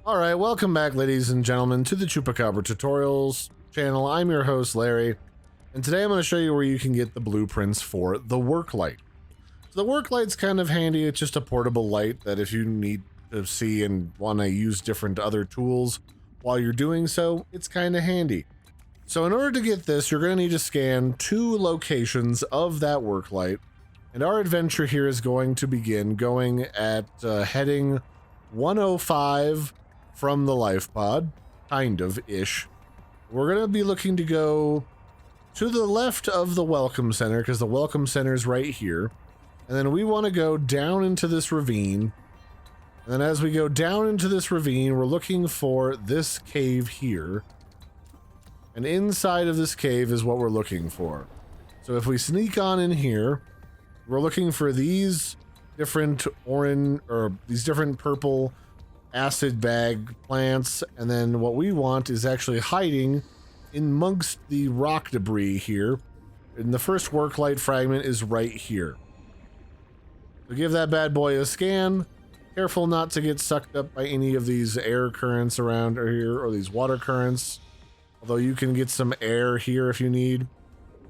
Alright, welcome back ladies and gentlemen to the Chupacabra tutorials channel. I'm your host Larry, and today I'm going to show you where you can get the blueprints for the work light. So the work light's kind of handy. It's just a portable light that if you need to see and want to use different other tools while you're doing so, it's kind of handy. So in order to get this, you're going to need to scan 2 locations of that work light, and our adventure here is going to begin going at heading 105 from the Lifepod, kind of-ish. We're going to be looking to go to the left of the Welcome Center, because the Welcome Center is right here. And then we want to go down into this ravine. And then as we go down into this ravine, we're looking for this cave here. And inside of this cave is what we're looking for. So if we sneak on in here, we're looking for these different orange, or these different purple acid bag plants, and then what we want is actually hiding amongst the rock debris here, and the first work light fragment is right here. So give that bad boy a scan. Careful not to get sucked up by any of these air currents around here, or these water currents, although you can get some air here if you need.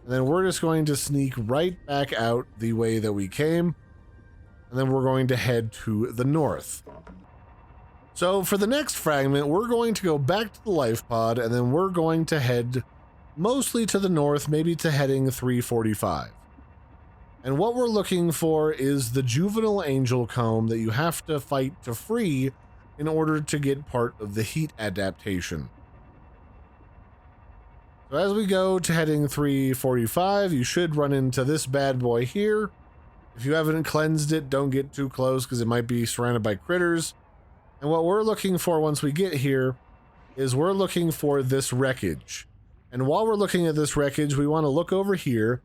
And then we're just going to sneak right back out the way that we came, and then we're going to head to the north. So for the next fragment, we're going to go back to the Lifepod, and then we're going to head mostly to the north, maybe to heading 345. And what we're looking for is the juvenile angel comb that you have to fight to free in order to get part of the heat adaptation. So as we go to heading 345, you should run into this bad boy here. If you haven't cleansed it, don't get too close because it might be surrounded by critters. And what we're looking for once we get here is we're looking for this wreckage. And while we're looking at this wreckage, we want to look over here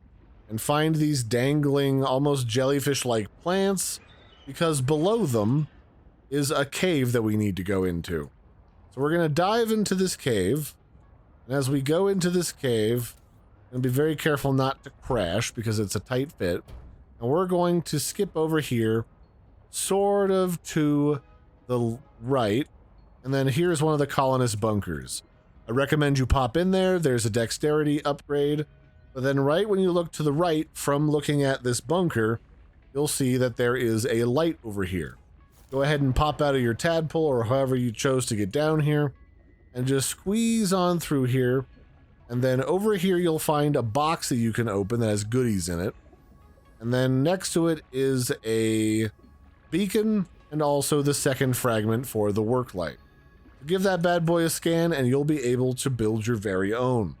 and find these dangling, almost jellyfish-like plants, because below them is a cave that we need to go into. So we're going to dive into this cave. And as we go into this cave, and be very careful not to crash because it's a tight fit. And we're going to skip over here, sort of to the right, and then here's one of the colonist bunkers. I recommend you pop in there. There's a dexterity upgrade, but then right when you look to the right from looking at this bunker, you'll see that there is a light over here. Go ahead and pop out of your tadpole or however you chose to get down here, and just squeeze on through here, and then over here you'll find a box that you can open that has goodies in it, and then next to it is a beacon and also the second fragment for the work light. Give that bad boy a scan and you'll be able to build your very own.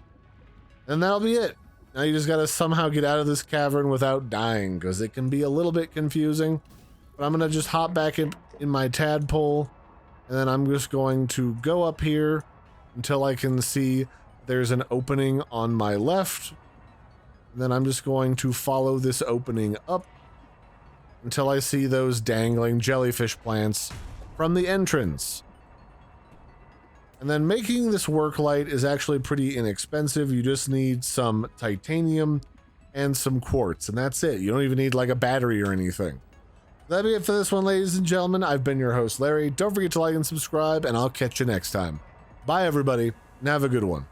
And that'll be it. Now you just gotta somehow get out of this cavern without dying, because it can be a little bit confusing. But I'm gonna just hop back in my tadpole, and then I'm just going to go up here until I can see there's an opening on my left. And then I'm just going to follow this opening up until I see those dangling jellyfish plants from the entrance. And then making this work light is actually pretty inexpensive. You just need some titanium and some quartz, and that's it. You don't even need like a battery or anything. That'll be it for this one, ladies and gentlemen. I've been your host, Larry. Don't forget to like and subscribe, and I'll catch you next time. Bye, everybody, and have a good one.